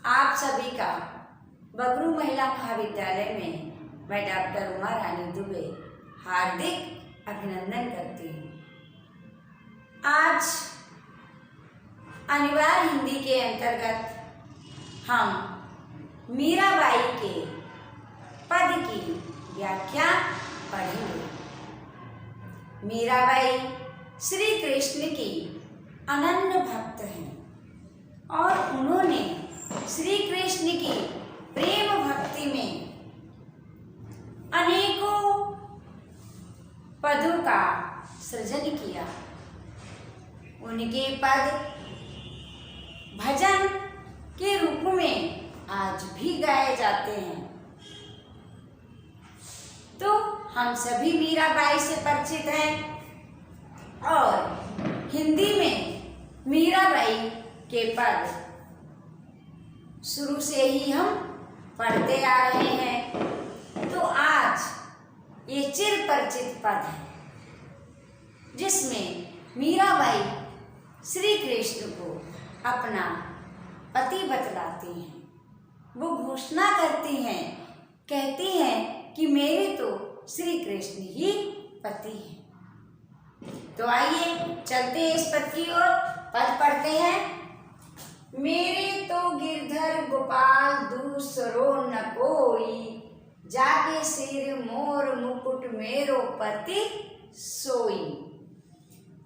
आप सभी का बगरू महिला महाविद्यालय में मैं डॉक्टर उमा रानी दुबे हार्दिक अभिनंदन करती हूँ। आज अनिवार्य हिंदी के अंतर्गत हम मीराबाई के पद की व्याख्या पढ़ेंगे। मीराबाई श्री कृष्ण की अनन्य भक्त हैं और उन्होंने श्री कृष्ण की प्रेम भक्ति में अनेकों पदों का सृजन किया। उनके पद भजन के रूप में आज भी गाए जाते हैं। तो हम सभी मीराबाई से परिचित हैं और हिंदी में मीराबाई के पद शुरू से ही हम पढ़ते आ रहे हैं। तो आज ये चिर परिचित पद है जिसमें मीराबाई श्री कृष्ण को अपना पति बतलाती हैं। वो घोषणा करती हैं, कहती हैं कि मेरे तो श्री कृष्ण ही पति हैं। तो आइए चलते हैं इस पद की ओर। पद पढ़ते हैं। मेरे तो गिरधर गोपाल दूसरो न कोई, जाके सिर मोर मुकुट मेरो पति सोई।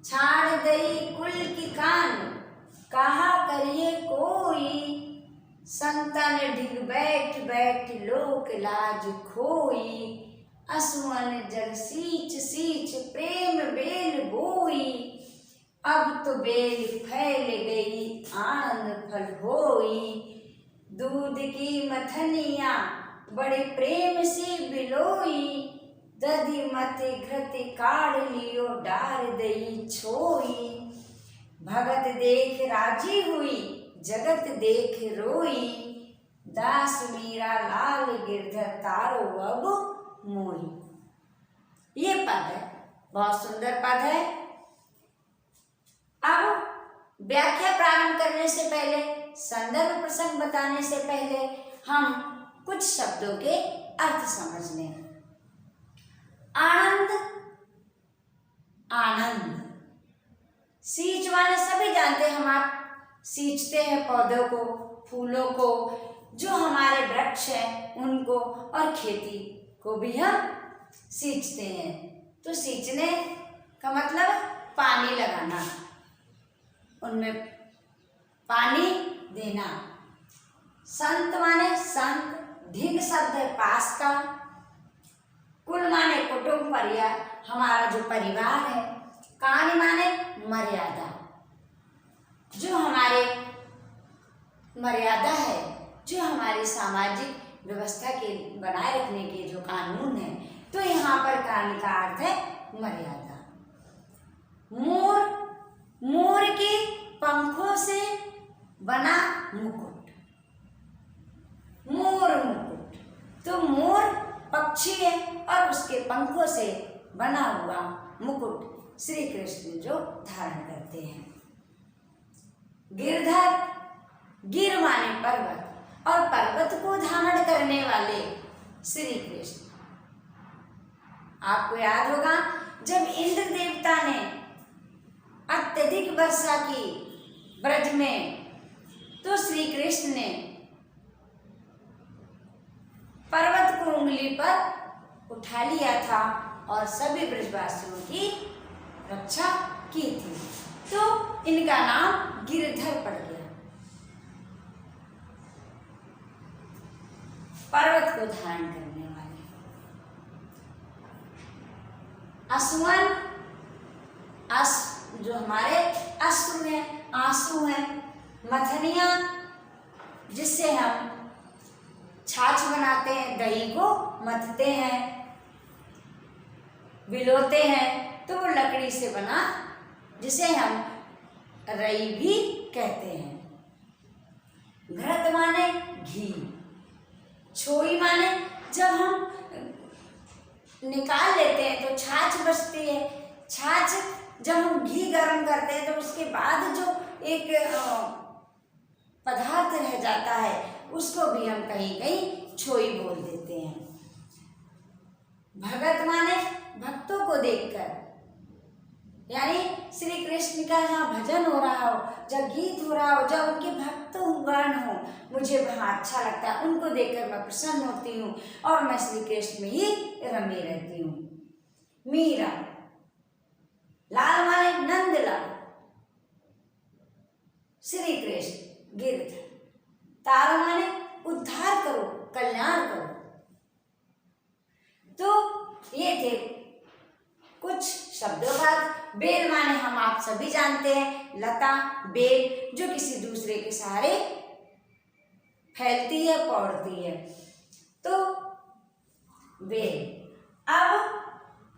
छाड़ दई कुल की कान कहा करिए कोई, संतन ढिग बैठ बैठ लोक लाज खोई। असुअन जग सींच सींच प्रेम बेल बोई, अब तो बेल फैल गई आनंद फल होई। दूध की मथनिया बड़े प्रेम से बिलोई, दधि मत घृत काढ़ लियो डार दई छोई। भगत देख राजी हुई जगत देख रोई, दास मीरा लाल गिरधर तारो अब मोई। ये पद है, बहुत सुंदर पद है। अब व्याख्या प्रारंभ करने से पहले, संदर्भ प्रसंग बताने से पहले हम कुछ शब्दों के अर्थ समझ लें। आनंद, आनंद सींच माने सभी जानते हैं। हम आप सींचते हैं पौधों को, फूलों को, जो हमारे वृक्ष हैं उनको, और खेती को भी हम सींचते हैं। तो सींचने का मतलब पानी लगाना, उनमें पानी देना। संत माने संत, धिग शब्द है पास का, कुल माने कुटुंब परिवार, हमारा जो परिवार है। कान माने मर्यादा, जो हमारे मर्यादा है, जो हमारी सामाजिक व्यवस्था के बनाए रखने के जो कानून है। तो यहाँ पर कान का अर्थ है मर्यादा। मोर, मोर के पंखों से बना मुकुट, मोर मुकुट। तो मोर पक्षी है और उसके पंखों से बना हुआ मुकुट श्री कृष्ण जो धारण करते हैं। गिरधर, गिर माने पर्वत, और पर्वत को धारण करने वाले श्री कृष्ण। आपको याद होगा जब इंद्र देवता ने अत्यधिक वर्षा की ब्रज में, तो श्री कृष्ण ने पर्वत को उंगली पर उठा लिया था और सभी ब्रजवासियों की रक्षा की थी। तो इनका नाम गिरधर पड़ गया, पर्वत को धारण करने वाले। असुअन, जो हमारे अश्रु हैं, आंसू हैं। मथनिया, जिससे हम छाछ बनाते हैं, दही को मथते हैं, बिलोते हैं, तो वो लकड़ी से बना, जिसे हम रई भी कहते हैं। घृत माने घी, छोई माने जब हम निकाल लेते हैं तो छाछ बचती है। छाछ जब हम घी गर्म करते हैं तो उसके बाद जो एक पदार्थ रह जाता है उसको भी हम कहीं कहीं छोई बोल देते हैं। भगत माने भक्तों को देखकर, यानी श्री कृष्ण का जहाँ भजन हो रहा हो, जब गीत हो रहा हो, जब उनके भक्त गण हो, मुझे वहाँ अच्छा लगता है। उनको देखकर मैं प्रसन्न होती हूँ और मैं श्री कृष्ण में ही रमी रहती हूँ। मीरा, लाल माने नंदलाल, श्री कृष्ण गिरधर, तारा माने उद्धार करो, कल्याण करो। तो ये थे कुछ शब्दों का। बेल माने हम आप सभी जानते हैं, लता, बेल जो किसी दूसरे के सहारे फैलती है, पौड़ती है, तो बेल। अब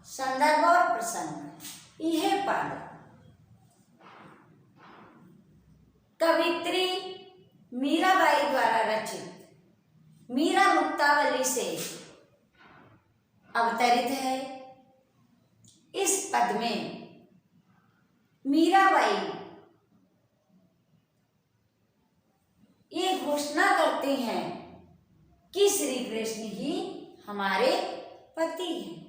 संदर्भ और प्रसंग। यह पद कवित्री मीराबाई द्वारा रचित मीरा मुक्तावली से अवतरित है। इस पद में मीराबाई ये घोषणा करते हैं कि श्री कृष्ण ही हमारे पति हैं।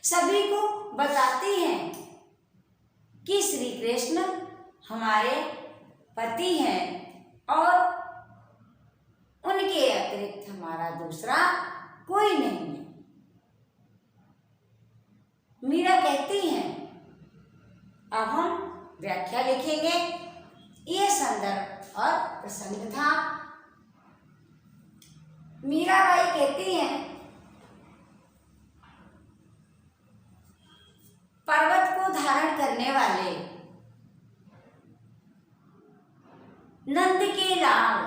सभी को बताती हैं कि श्री कृष्ण हमारे पति हैं और उनके अतिरिक्त हमारा दूसरा कोई नहीं है। मीरा कहती हैं, अब हम व्याख्या लिखेंगे। ये संदर्भ और प्रसंग था। मीराबाई कहती हैं, पर्वत को धारण करने वाले नंद के लाल,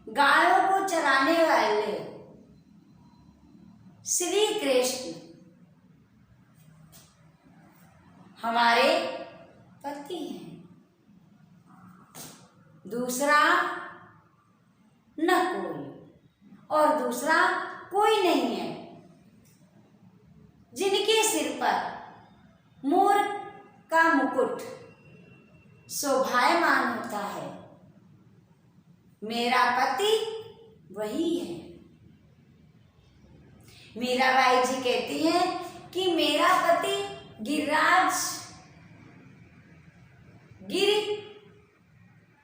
गायों को चराने वाले श्री कृष्ण हमारे पति हैं। दूसरा न कोई, और दूसरा कोई नहीं है। जिनके सिर पर मोर का मुकुट शोभायमान होता है, मेरा पति वही है। मीराबाई जी कहती हैं कि मेरा पति गिरिराज, गिरि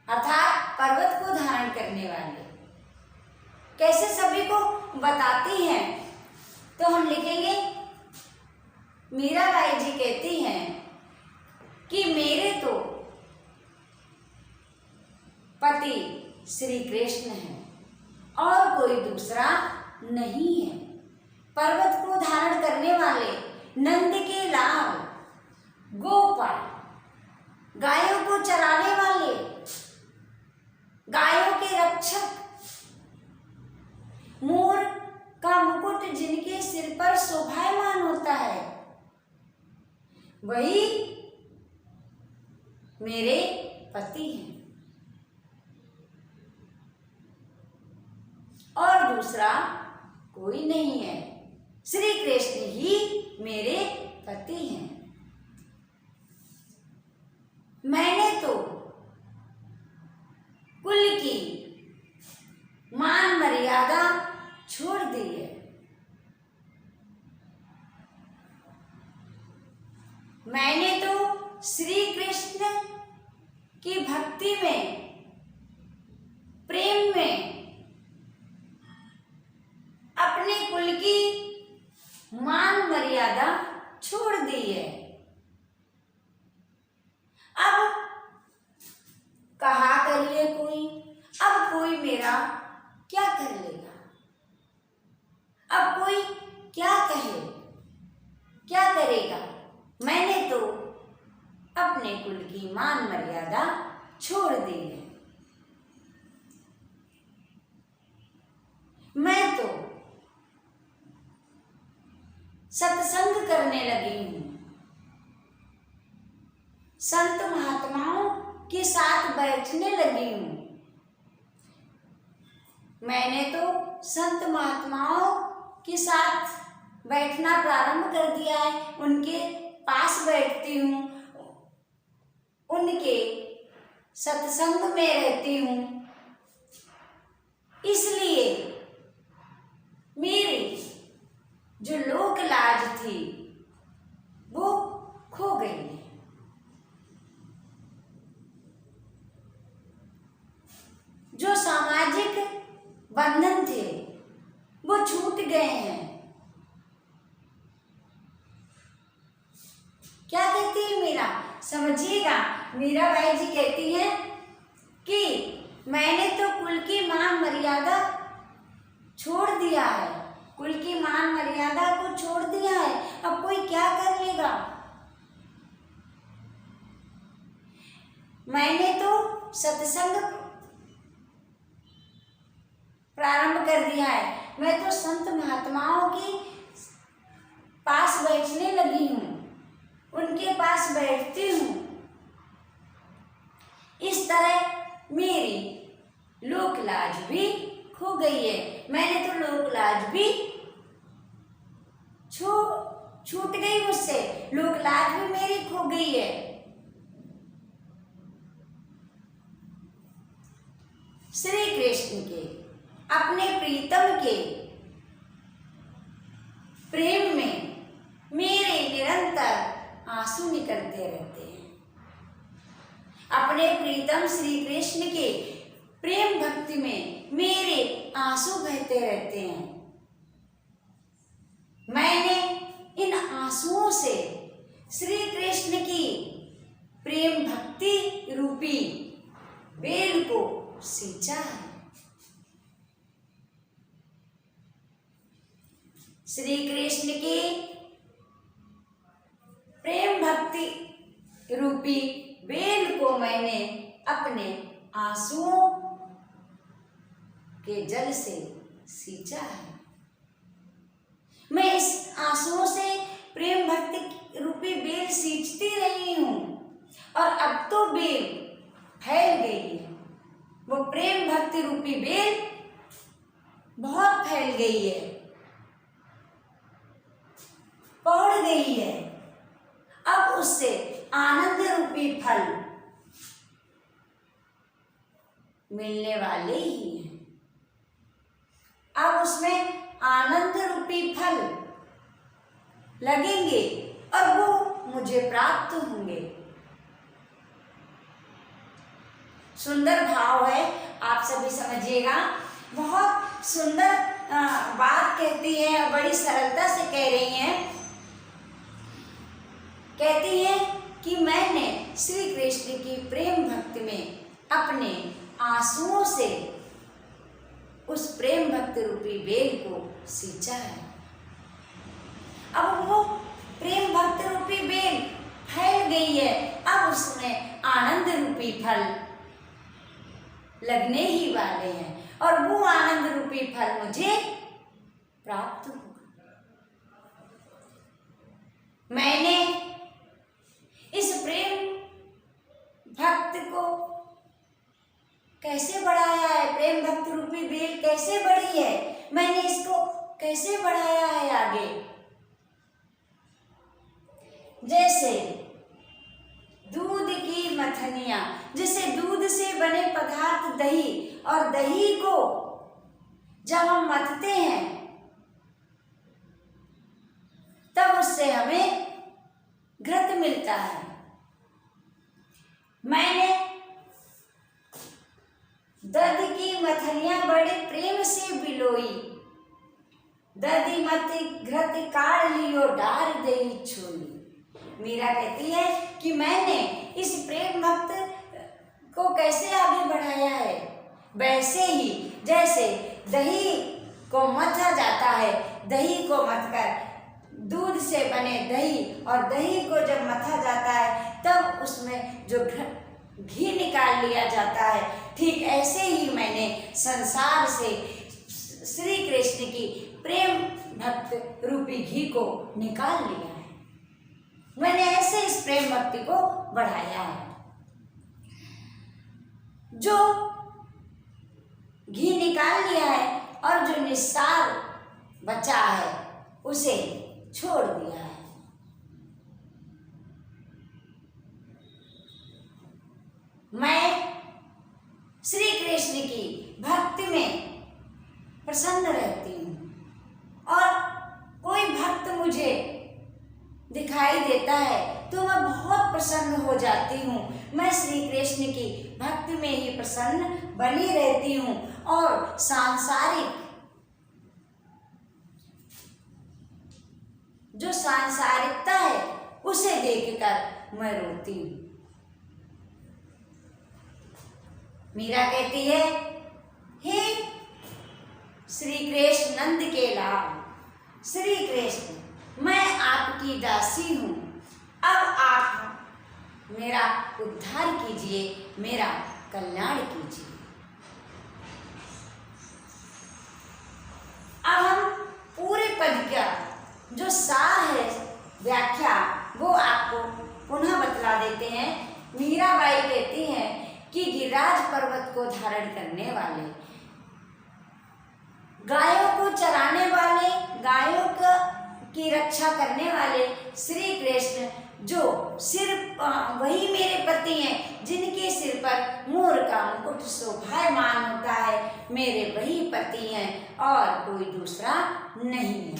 अर्थात पर्वत को धारण करने वाले। कैसे सभी को बताती हैं, तो हम लिखेंगे, मीराबाई जी कहती हैं कि मेरे तो पति श्री कृष्ण है और कोई दूसरा नहीं है। पर्वत को धारण करने वाले नंद के लाल, गोपाल, गायों को चराने वाले, गायों के रक्षक, मोर का मुकुट जिनके सिर पर शोभायमान होता है, वही मेरे पति हैं और दूसरा कोई नहीं है। श्री कृष्ण ही मेरे पति हैं। मैंने तो कुल की मान मर्यादा छोड़ दी है। मैंने तो श्री कृष्ण की भक्ति में, प्रेम में अपने कुल की मान मर्यादा छोड़ दी है। अब कहा करिए कोई, अब कोई मेरा क्या कर लेगा, अब कोई क्या कहे, क्या करेगा। मैंने तो अपने कुल की मान मर्यादा छोड़ दी है। मैं तो सत्संग करने लगी हूँ, संत महात्माओं के साथ बैठने लगी हूँ। मैंने तो संत महात्माओं के साथ बैठना प्रारंभ कर दिया है। उनके पास बैठती हूँ, उनके सत्संग में रहती हूँ, इसलिए मेरी जो लोक लाज थी वो खो गई है। जो सामाजिक बंधन थे वो छूट गए हैं। क्या कहती है मीरा, समझिएगा। मीराबाई जी कहती हैं कि मैंने तो कुल की मान मर्यादा छोड़ दिया है, कुल की मान मर्यादा को छोड़ दिया है, अब कोई क्या कर लेगा। मैंने तो सत्संग प्रारंभ कर दिया है, मैं तो संत महात्माओं के पास बैठने लगी हूँ, उनके पास बैठती हूँ। इस तरह मेरी लोक लाज भी खो गई है। मैंने तो लोक लाज भी छूट गई मुझसे, लोक लाज भी मेरी खो गई है। श्री कृष्ण के अपने प्रीतम के प्रेम में मेरे निरंतर आंसू निकलते रहते हैं। अपने प्रीतम श्री कृष्ण के प्रेम भक्ति में मेरे आंसू बहते रहते हैं। मैंने इन आंसुओं से श्री कृष्ण की प्रेम भक्ति रूपी बेल को सींचा है। श्री कृष्ण की प्रेम भक्ति रूपी बेल को मैंने अपने आंसुओं के जल से सींचा है। मैं इस आंसुओं से प्रेम भक्ति रूपी बेल सींचती रही हूं और अब तो बेल फैल गई है। वो प्रेम भक्ति रूपी बेल बहुत फैल गई है, पौड़ गई है। अब उससे आनंद रूपी फल मिलने वाले ही हैं। अब उसमें आनंद रूपी फल लगेंगे और वो मुझे प्राप्त होंगे। सुंदर भाव है, आप सभी समझिएगा। बहुत सुंदर बात कहती है, बड़ी सरलता से कह रही हैं। कहती है कि मैंने श्री कृष्ण की प्रेम भक्ति में अपने आंसुओं से उस प्रेम भक्ति रूपी बेल को सींचा है। अब वो प्रेम भक्ति रूपी बेल फैल गई है, अब उसमें आनंद रूपी फल लगने ही वाले हैं और वो आनंद रूपी फल मुझे प्राप्त होगा। मैंने इस प्रेम भक्त को कैसे बढ़ाया है, प्रेम भक्त रूपी बेल कैसे बढ़ी है, मैंने इसको कैसे बढ़ाया है आगे। जैसे दूध की मथनियां, जैसे दूध से बने पदार्थ दही, और दही को जब हम मथते हैं तब उससे हमें घृत मिलता है। मैंने दधि की मथनियां बड़े प्रेम से बिलोई, दधि मथि घृत काढ़ लियो डार दही छोई। मीरा कहती है कि मैंने इस प्रेम भक्त को कैसे आगे बढ़ाया है, वैसे ही जैसे दही को मथा जाता है, दही को मथकर दूध से बने दही, और दही को जब मथा जाता है तब उसमें जो घी निकाल लिया जाता है, ठीक ऐसे ही मैंने संसार से श्री कृष्ण की प्रेम भक्त रूपी घी को निकाल लिया है। मैंने ऐसे इस प्रेम भक्ति को बढ़ाया है। जो घी निकाल लिया है और जो निस्सार बचा है उसे छोड़ दिया है। मैं कृष्ण की भक्ति में प्रसन्न रहती हूँ। और कोई भक्त मुझे दिखाई देता है तो मैं बहुत प्रसन्न हो जाती हूँ। मैं श्री कृष्ण की भक्ति में ही प्रसन्न बनी रहती हूँ और सांसारिक जो सांसारिकता है उसे देखकर मैं रोती हूँ। मीरा कहती है, हे श्री कृष्ण नंद के लाल, श्री कृष्ण मैं आपकी दासी हूँ, अब आप मेरा उद्धार कीजिए, मेरा कल्याण कीजिए। अब हम पूरे पद का जो सार है व्याख्या वो आपको पुनः बतला देते हैं। मीराबाई कहती हैं कि गिरिराज पर्वत को धारण करने वाले, गायों को चराने वाले, गायों की रक्षा करने वाले श्री कृष्ण जो सिर वही मेरे पति हैं जिनके सिर पर मोर का मुकुट शोभायमान होता है, मेरे वही पति हैं और कोई दूसरा नहीं है।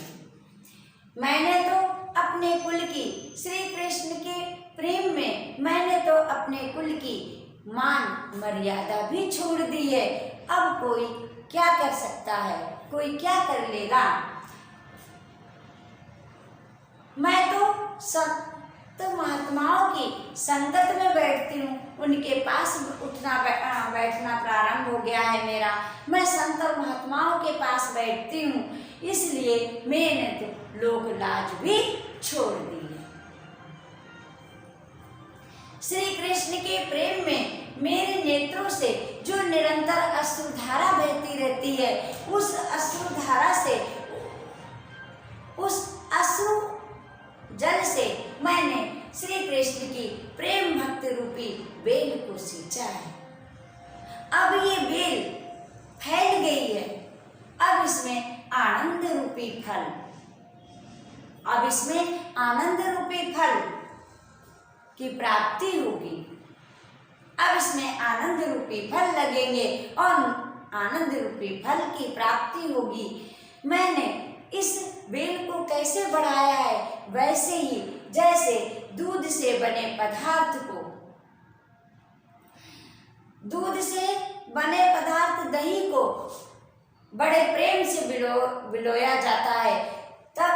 मैंने तो अपने कुल की श्री कृष्ण के प्रेम में मैंने तो अपने कुल की मान मर्यादा भी छोड़ दी है। अब कोई क्या कर सकता है, कोई क्या कर लेगा। मैं तो संत महात्माओं की संगत में बैठती हूँ, उनके पास उठना बैठना प्रारंभ हो गया है मेरा। मैं संत और महात्माओं के पास बैठती हूँ, इसलिए मैंने तो लोक लाज भी छोड़ दी है। श्री कृष्ण के प्रेम में मेरे नेत्रों से जो निरंतर अश्रुधारा बहती रहती है, उस अश्रुधारा से, उस अश्रु जल से मैंने श्री कृष्ण की प्रेम भक्ति रूपी बेल को सींचा है। अब ये बेल फैल गई है, अब इसमें आनंद रूपी फल, अब इसमें आनंद रूपी फल की प्राप्ति होगी। अब इसमें आनंद रूपी फल लगेंगे और आनंद रूपी फल की प्राप्ति होगी। मैंने इस बेल को कैसे बढ़ाया है, वैसे ही जैसे दूध से बने पदार्थ को, दूध से बने पदार्थ दही को बड़े प्रेम से बिलोया जाता है, तब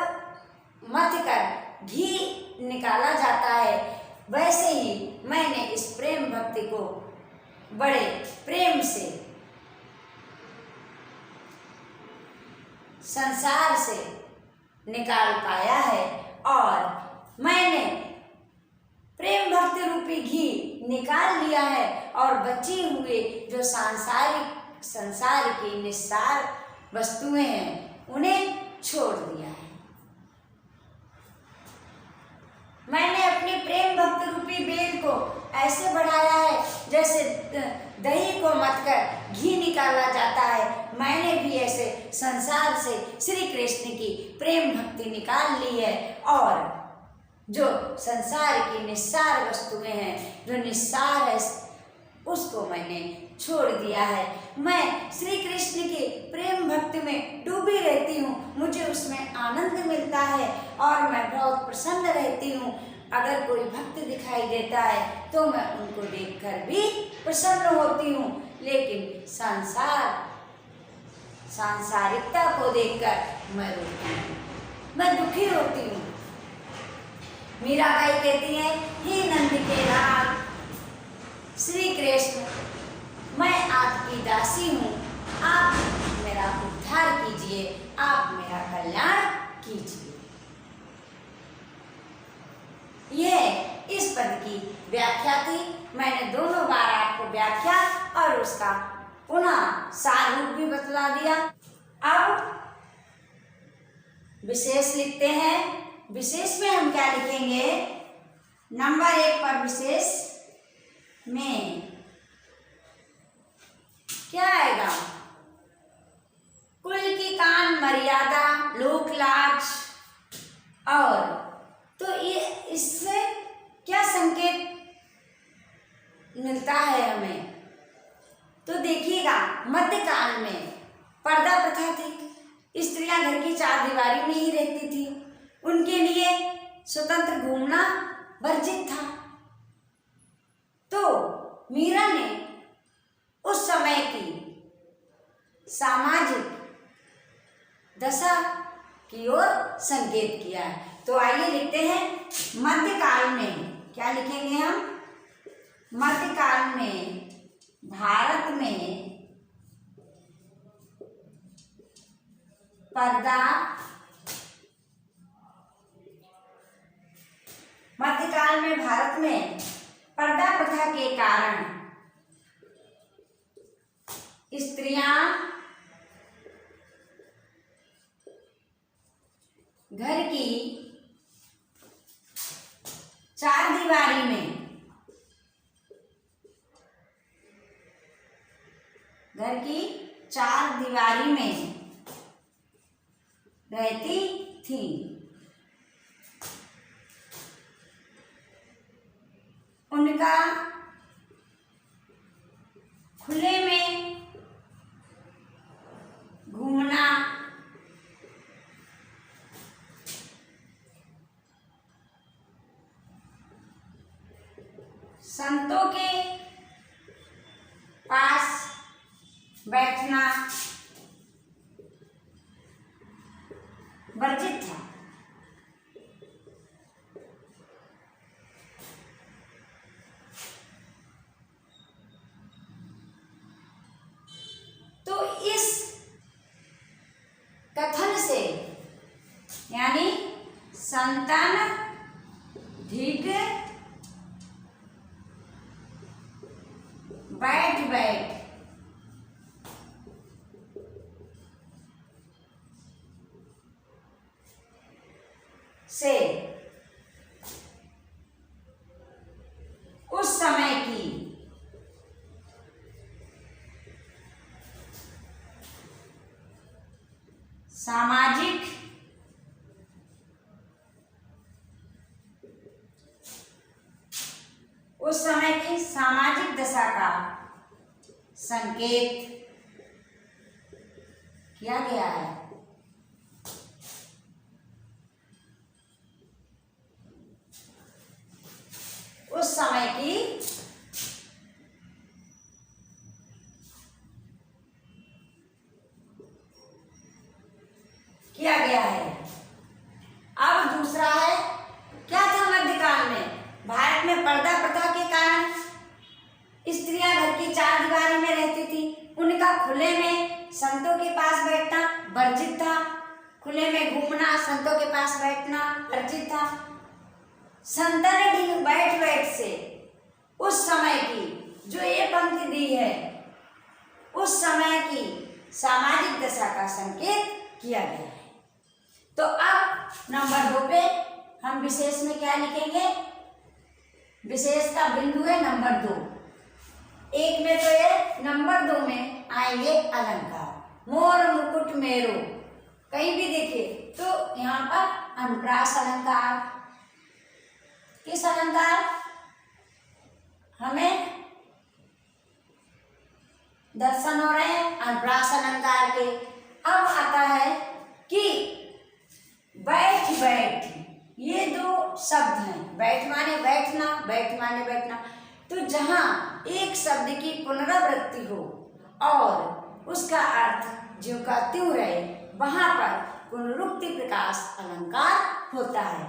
मथ कर घी निकाला जाता है, वैसे ही मैंने इस प्रेम भक्ति को बड़े प्रेम से संसार से निकाल पाया है और मैंने प्रेम भक्ति रूपी घी निकाल लिया है और बची हुए जो संसार की निस्सार वस्तुएं हैं उन्हें छोड़ दिया है। मैंने अपनी प्रेम भक्ति रूपी बेल को ऐसे बढ़ाया है जैसे दही को मथकर घी निकाला जाता है। मैंने भी ऐसे संसार से श्री कृष्ण की प्रेम भक्ति निकाल ली है और जो संसार की निस्सार वस्तुएं हैं, जो निस्सार है, उसको मैंने छोड़ दिया है। मैं श्री कृष्ण की प्रेम भक्ति में डूबी रहती हूँ, मुझे उसमें आनंद मिलता है और मैं बहुत प्रसन्न रहती हूँ। अगर कोई भक्त दिखाई देता है तो मैं उनको देखकर भी प्रसन्न होती हूँ, लेकिन सांसारिकता को देखकर मैं रोती हूँ, मैं दुखी होती हूँ। मीराबाई कहती है, हे नंद के लाल श्री कृष्ण, मैं आपकी दासी हूँ, आप मेरा उद्धार कीजिए, आप मेरा कल्याण कीजिए। यह इस पद की व्याख्या थी। मैंने दोनों बार आपको व्याख्या और उसका पुनः सार रूप भी बतला दिया। अब विशेष लिखते हैं। विशेष में हम क्या लिखेंगे? नंबर 1 पर विशेष में क्या आएगा? कुल की कान मर्यादा, लोक लाज। और तो ये इससे क्या संकेत मिलता है हमें तो देखिएगा, मध्यकाल में पर्दा प्रथा थी, स्त्रियां घर की चार दीवारी में ही रहती थी, उनके लिए स्वतंत्र घूमना वर्जित था। तो मीरा ने उस समय की सामाजिक दशा की ओर संकेत किया है। तो आइए लिखते हैं मध्यकाल में, क्या लिखेंगे हम? मध्यकाल में भारत में पर्दा, मध्यकाल में भारत में पर्दा प्रथा के कारण स्त्रियां घर की चार दीवारी में, घर की चार दीवारी में रहती थी। उनका खुले में घूमना संतों के पास बैठना वर्जित था। तो इस कथन से, यानी संतान धिक बैठ बैठ से उस समय की सामाजिक दशा का संकेत किया गया है। उस समय की किया गया है। अब दूसरा है, क्या था मध्यकाल में? भारत में पर्दा प्रथा के कारण स्त्रियां घर की चार दीवारी में रहती थी, उनका खुले में संतों के पास बैठना वर्जित था। खुले में घूमना, संतों के पास बैठना वर्जित था। संतों ने बैठ बैठ से उस समय की जो ये पंक्ति दी है, उस समय की सामाजिक दशा का संकेत किया गया है। तो अब नंबर 2 पे हम विशेष में क्या लिखेंगे? विशेष का बिंदु है नंबर 2। 1 में तो ये, नंबर 2 में आएंगे अलंकार। मोर मुकुट मेरो, कहीं भी देखिए तो यहाँ पर अनुप्रास अलंकार। किस अलंकार? हमें दर्शन हो रहे हैं अनुप्रास अलंकार के। अब आता है कि बैठ बैठ, ये 2 शब्द हैं। बैठ माने बैठना, बैठ माने बैठना। तो जहाँ एक शब्द की पुनरावृत्ति हो और उसका अर्थ ज्यों का त्यों रहे, वहां पर पुनरुक्ति प्रकाश अलंकार होता है।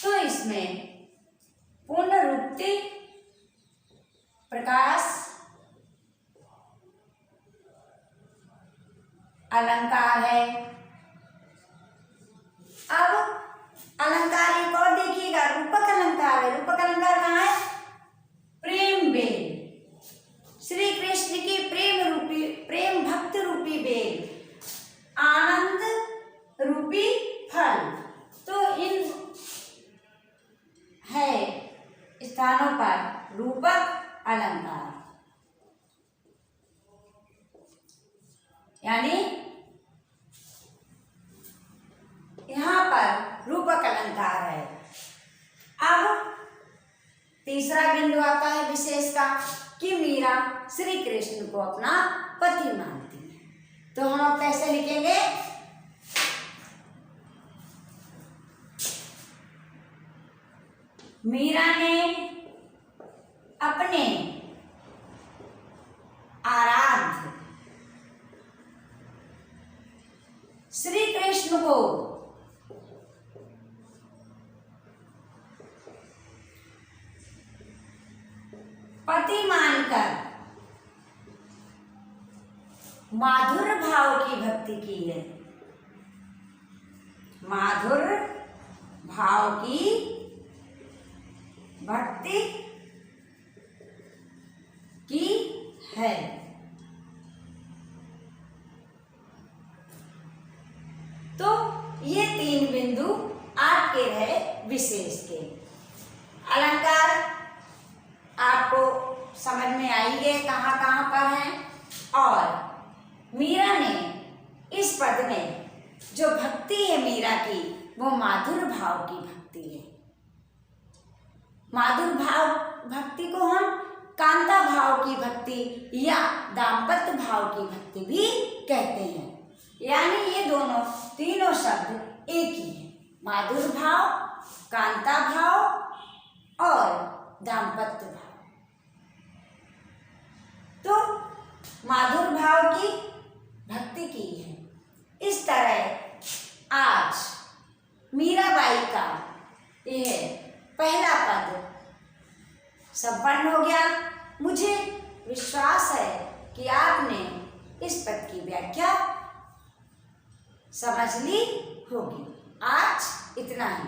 तो इसमें पुनरुक्ति प्रकाश अलंकार है। अब अलंकार एक और देखिएगा, रूपक अलंकार है। रूपक अलंकार कहाँ है? प्रेम बेल, श्री कृष्ण की प्रेम भक्त रूपी बेल, आनंद रूपी फल। तो इन है स्थानों पर रूपक अलंकार, यानी यहाँ पर रूपक अलंकार है। अब तीसरा बिंदु आता है विशेष का। कि मीरा श्री कृष्ण को अपना पति मानती है। तो हम कैसे लिखेंगे? मीरा ने अपने आराध्य श्री कृष्ण को पति मानकर माधुर भाव की भक्ति की है। माधुर भाव की भक्ति की है। तो ये 3 बिंदु आपके रहे विशेष के। अलंकार आपको समझ में आइए कहाँ कहाँ पर हैं। और मीरा ने इस पद में जो भक्ति है मीरा की, वो माधुर भाव की भक्ति है। माधुर भाव भक्ति को हम कांता भाव की भक्ति या दाम्पत्य भाव की भक्ति भी कहते हैं। यानी ये तीनों शब्द एक ही है। माधुर भाव, कांता भाव और दाम्पत्य भाव। तो माधुर भाव की भक्ति की है। इस तरह आज मीराबाई का यह पहला पद संपन्न हो गया। मुझे विश्वास है कि आपने इस पद की व्याख्या समझ ली होगी। आज इतना ही।